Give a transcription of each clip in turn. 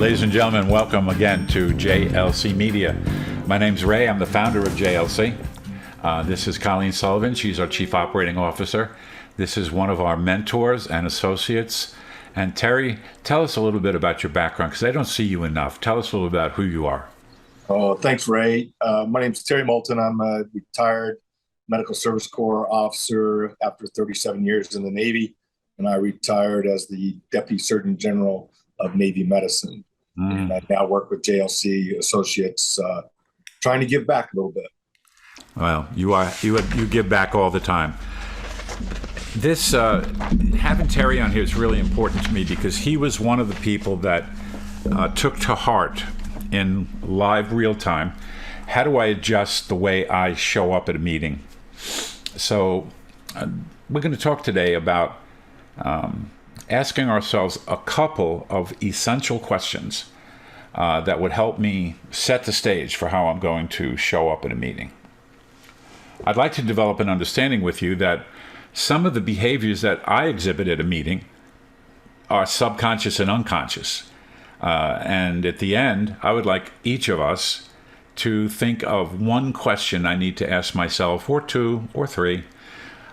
Ladies and gentlemen, welcome again to JLC Media. My name's Ray. I'm the founder of JLC. This is Colleen Sullivan. She's our Chief Operating Officer. This is one of our mentors and associates. And Terry, tell us a little bit about your background, because I don't see you enough. Tell us a little about who you are. Oh, thanks, Ray. My name is Terry Moulton. I'm a retired Medical Service Corps officer after 37 years in the Navy, and I retired as the Deputy Surgeon General of Navy Medicine. And I now work with JLC Associates, trying to give back a little bit. Well, you give back all the time. This having Terry on here is really important to me because he was one of the people that took to heart in live real time, how do I adjust the way I show up at a meeting? So we're going to talk today about asking ourselves a couple of essential questions that would help me set the stage for how I'm going to show up at a meeting. I'd like to develop an understanding with you that some of the behaviors that I exhibit at a meeting are subconscious and unconscious. And at the end, I would like each of us to think of one question I need to ask myself, or two or three,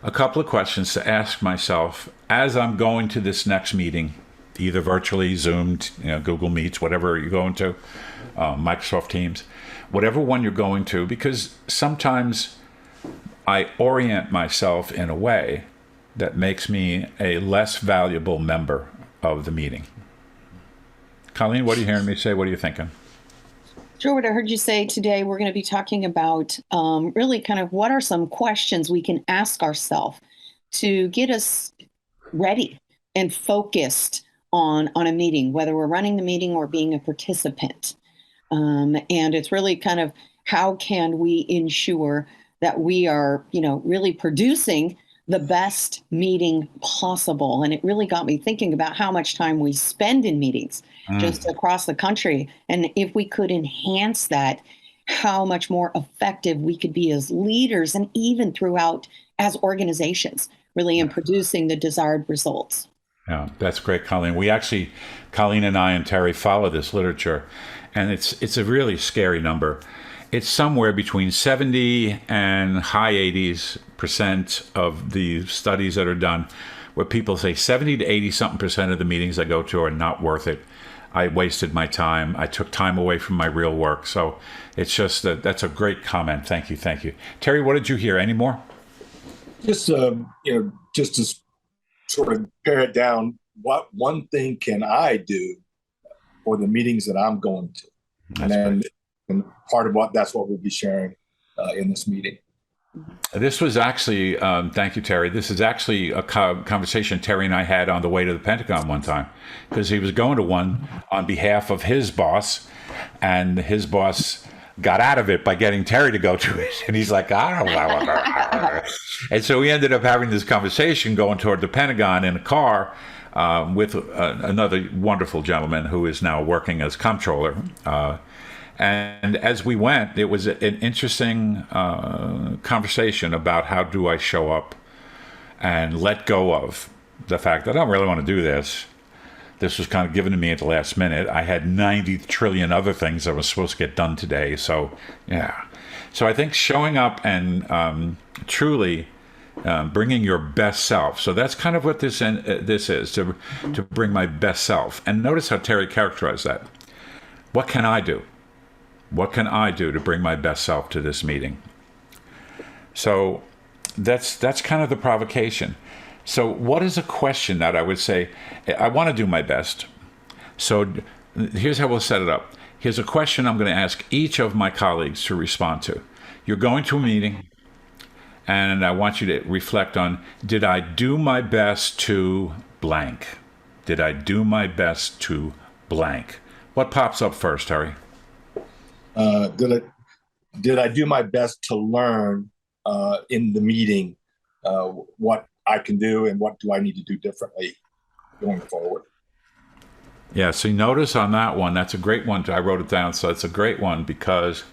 a couple of questions to ask myself as I'm going to this next meeting, either virtually, Zoom, Google Meets, whatever you're going to, Microsoft Teams, whatever one you're going to, because sometimes I orient myself in a way that makes me a less valuable member of the meeting. Colleen, what are you hearing me say? What are you thinking? Sure, what I heard you say today, we're going to be talking about really kind of what are some questions we can ask ourselves to get us ready and focused on a meeting, whether we're running the meeting or being a participant. And it's really kind of how can we ensure that we are, really producing the best meeting possible. And it really got me thinking about how much time we spend in meetings just across the country. And if we could enhance that, how much more effective we could be as leaders and even throughout as organizations, really in producing the desired results. Yeah, that's great, Colleen. Colleen and I and Terry follow this literature, and it's a really scary number. It's somewhere between 70 and high 80% of the studies that are done where people say 70 to 80 something percent of the meetings I go to are not worth it. I wasted my time. I took time away from my real work. So it's just that's a great comment. Thank you. Terry, what did you hear? Any more? Just to sort of pare it down, what one thing can I do for the meetings that I'm going to? And part of that's what we'll be sharing in this meeting. This was actually, thank you, Terry. This is actually a conversation Terry and I had on the way to the Pentagon one time, because he was going to one on behalf of his boss, and his boss got out of it by getting Terry to go to it. And he's like, I don't know. And so we ended up having this conversation going toward the Pentagon in a car with another wonderful gentleman who is now working as comptroller. And as we went, it was an interesting conversation about how do I show up and let go of the fact that I don't really want to do this. This was kind of given to me at the last minute. I had 90 trillion other things I was supposed to get done today. So, yeah. So I think showing up and truly bringing your best self. So that's kind of what this is, to bring my best self. And notice how Terry characterized that. What can I do? What can I do to bring my best self to this meeting? So that's kind of the provocation. So what is a question that I would say, I want to do my best. So here's how we'll set it up. Here's a question I'm going to ask each of my colleagues to respond to. You're going to a meeting, and I want you to reflect on, did I do my best to blank? Did I do my best to blank? What pops up first, Terry? Did I do my best to learn in the meeting what I can do and what do I need to do differently going forward? Yeah, so you notice on that one, that's a great one. I wrote it down, so it's a great one because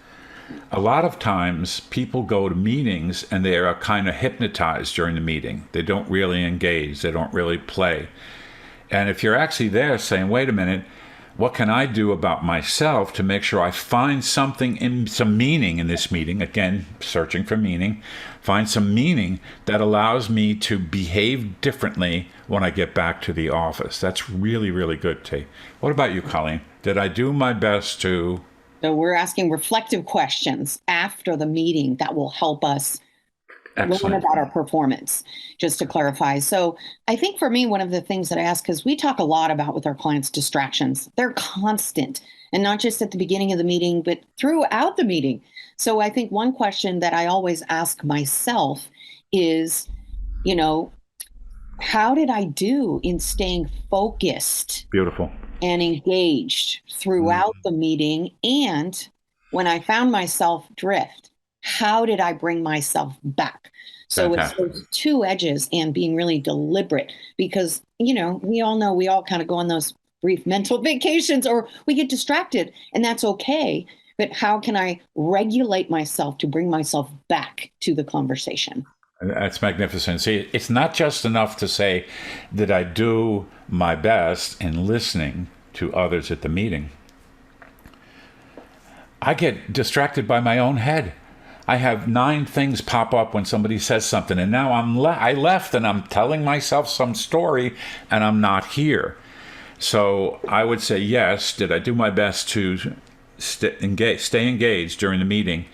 a lot of times people go to meetings and they are kind of hypnotized during the meeting. They don't really engage. They don't really play. And if you're actually there saying, wait a minute, what can I do about myself to make sure I find some meaning in this meeting? Again, searching for meaning. Find some meaning that allows me to behave differently when I get back to the office. That's really, really good, T. What about you, Colleen? Did I do my best to... So we're asking reflective questions after the meeting that will help us learn about our performance, just to clarify. So I think for me, one of the things that I ask, because we talk a lot about with our clients, distractions. They're constant, and not just at the beginning of the meeting, but throughout the meeting. So I think one question that I always ask myself is, how did I do in staying focused? Beautiful. And engaged throughout the meeting? And when I found myself drift, how did I bring myself back? So Fantastic. It's those two edges and being really deliberate, because, we all kind of go on those brief mental vacations, or we get distracted, and that's okay. But how can I regulate myself to bring myself back to the conversation? That's magnificent. See, it's not just enough to say that I do my best in listening to others at the meeting. I get distracted by my own head. I have 9 things pop up when somebody says something, and now I left and I'm telling myself some story and I'm not here. So I would say, yes, did I do my best to stay engaged during the meeting?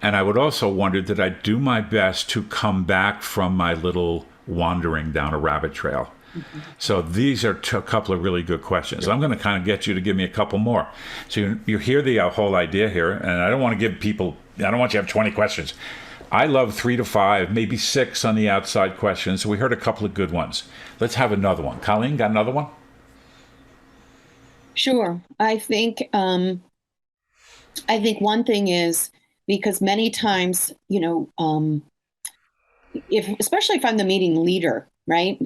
And I would also wonder, did I do my best to come back from my little wandering down a rabbit trail? Mm-hmm. So these are a couple of really good questions. Yeah. I'm going to kind of get you to give me a couple more. So you hear the whole idea here, and I don't want you to have 20 questions. I love 3 to 5, maybe 6 on the outside questions. So we heard a couple of good ones. Let's have another one. Colleen, got another one? Sure. I think one thing is, because many times, especially if I'm the meeting leader, right?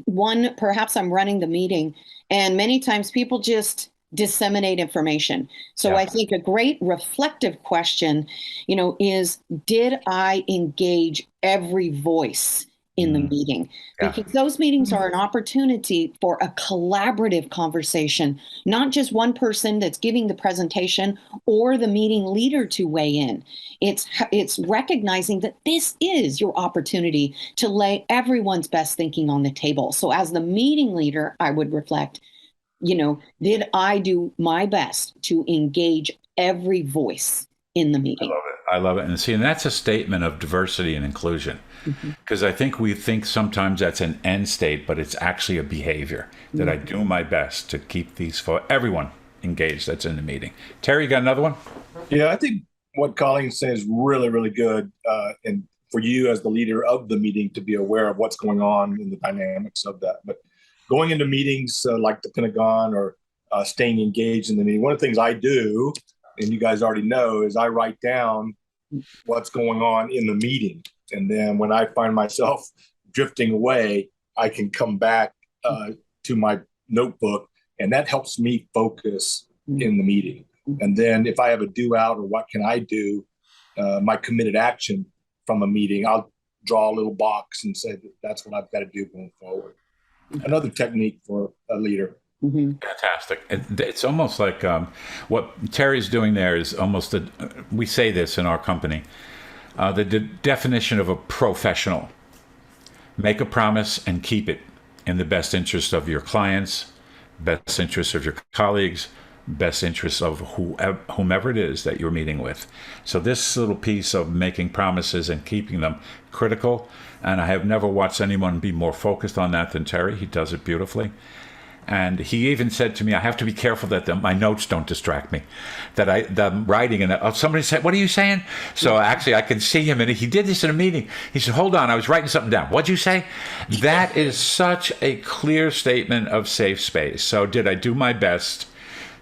Perhaps I'm running the meeting, and many times people just disseminate information. So I think a great reflective question, is, did I engage every voice in the meeting? Because those meetings are an opportunity for a collaborative conversation, not just one person that's giving the presentation or the meeting leader to weigh in. It's recognizing that this is your opportunity to lay everyone's best thinking on the table. So as the meeting leader, I would reflect, did I do my best to engage every voice in the meeting? I love it. And that's a statement of diversity and inclusion. Because I think we think sometimes that's an end state, but it's actually a behavior that I do my best to keep everyone engaged that's in the meeting. Terry, you got another one? Yeah, I think what Colleen says is really, really good. And for you as the leader of the meeting to be aware of what's going on in the dynamics of that. But going into meetings like the Pentagon, or staying engaged in the meeting, one of the things I do, and you guys already know, is I write down what's going on in the meeting. And then when I find myself drifting away, I can come back to my notebook, and that helps me focus in the meeting. And then if I have a do out, or what can I do, my committed action from a meeting, I'll draw a little box and say that's what I've got to do going forward. Another technique for a leader. Fantastic. It's almost like what Terry's doing there is almost we say this in our company. The definition of a professional: make a promise and keep it in the best interest of your clients, best interest of your colleagues, best interest of whomever it is that you're meeting with. So this little piece of making promises and keeping them, critical. And I have never watched anyone be more focused on that than Terry. He does it beautifully. And he even said to me, I have to be careful that my notes don't distract me, that I'm writing and somebody said, what are you saying? So actually I can see him, and he did this in a meeting. He said, hold on, I was writing something down. What'd you say? That is such a clear statement of safe space. So did I do my best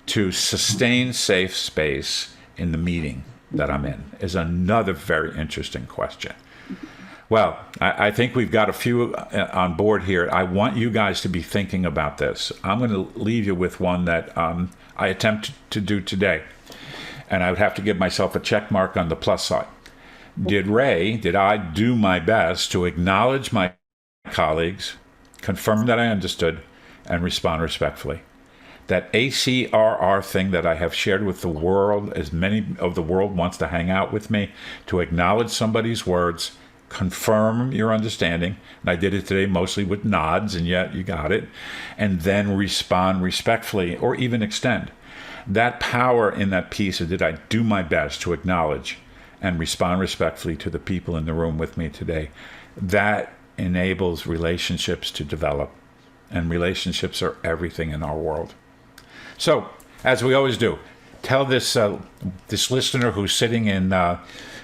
to sustain safe space in the meeting that I'm in is another very interesting question. Well, I think we've got a few on board here. I want you guys to be thinking about this. I'm going to leave you with one that I attempt to do today. And I would have to give myself a check mark on the plus side. Did I do my best to acknowledge my colleagues, confirm that I understood, and respond respectfully? that ACRR thing that I have shared with the world, as many of the world wants to hang out with me, to acknowledge somebody's words, confirm your understanding, and I did it today mostly with nods, and yet you got it, and then respond respectfully or even extend. That power in that piece of did I do my best to acknowledge and respond respectfully to the people in the room with me today, that enables relationships to develop, and relationships are everything in our world. So, as we always do, tell this listener who's sitting in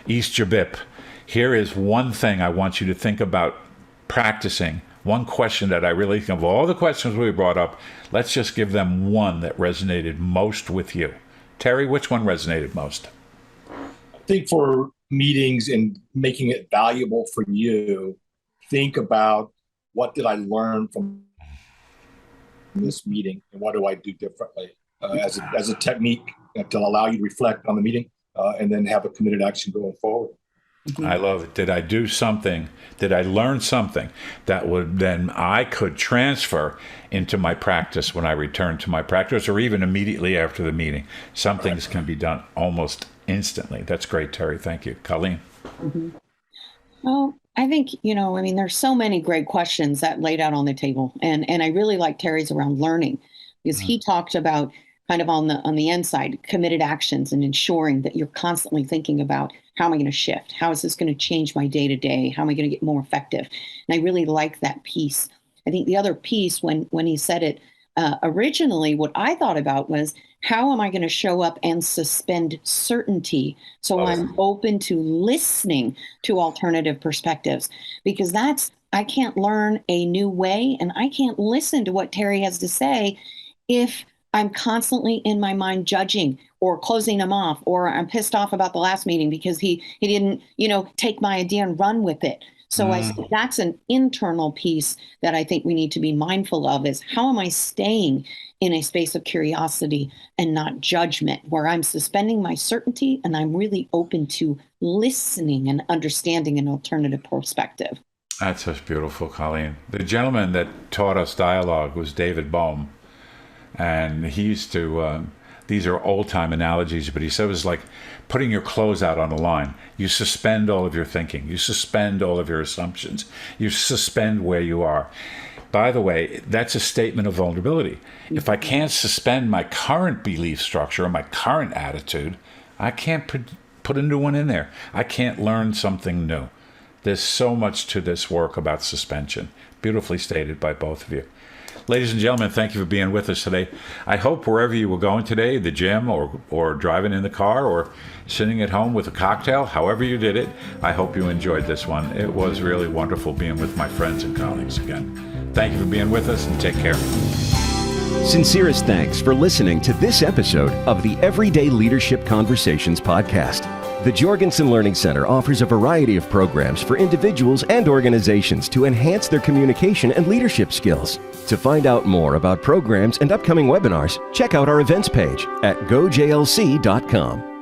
East Jabip, here is one thing I want you to think about practicing. One question that I really think of all the questions we brought up, let's just give them one that resonated most with you. Terry, which one resonated most? I think for meetings and making it valuable for you, think about what did I learn from this meeting and what do I do differently as a technique to allow you to reflect on the meeting and then have a committed action going forward. I love it. Did I do something? Did I learn something that would then I could transfer into my practice when I return to my practice, or even immediately after the meeting? Some things can be done almost instantly. That's great, Terry. Thank you. Colleen? Mm-hmm. Well, I think, there's so many great questions that laid out on the table. And I really like Terry's around learning, because he talked about kind of on the inside, committed actions and ensuring that you're constantly thinking about, how am I going to shift? How is this going to change my day to day? How am I going to get more effective? And I really like that piece. I think the other piece, when he said it originally, what I thought about was, how am I going to show up and suspend certainty so I'm open to listening to alternative perspectives? Because I can't learn a new way, and I can't listen to what Terry has to say if I'm constantly in my mind judging or closing him off, or I'm pissed off about the last meeting because he didn't, take my idea and run with it. So I think that's an internal piece that I think we need to be mindful of, is how am I staying in a space of curiosity and not judgment, where I'm suspending my certainty and I'm really open to listening and understanding an alternative perspective. That's just beautiful, Colleen. The gentleman that taught us dialogue was David Bohm. And he used to, these are old-time analogies, but he said it was like putting your clothes out on a line. You suspend all of your thinking. You suspend all of your assumptions. You suspend where you are. By the way, that's a statement of vulnerability. If I can't suspend my current belief structure or my current attitude, I can't put a new one in there. I can't learn something new. There's so much to this work about suspension. Beautifully stated by both of you. Ladies and gentlemen, thank you for being with us today. I hope wherever you were going today, the gym or driving in the car or sitting at home with a cocktail, however you did it, I hope you enjoyed this one. It was really wonderful being with my friends and colleagues again. Thank you for being with us, and take care. Sincerest thanks for listening to this episode of the Everyday Leadership Conversations podcast. The Jorgensen Learning Center offers a variety of programs for individuals and organizations to enhance their communication and leadership skills. To find out more about programs and upcoming webinars, check out our events page at gojlc.com.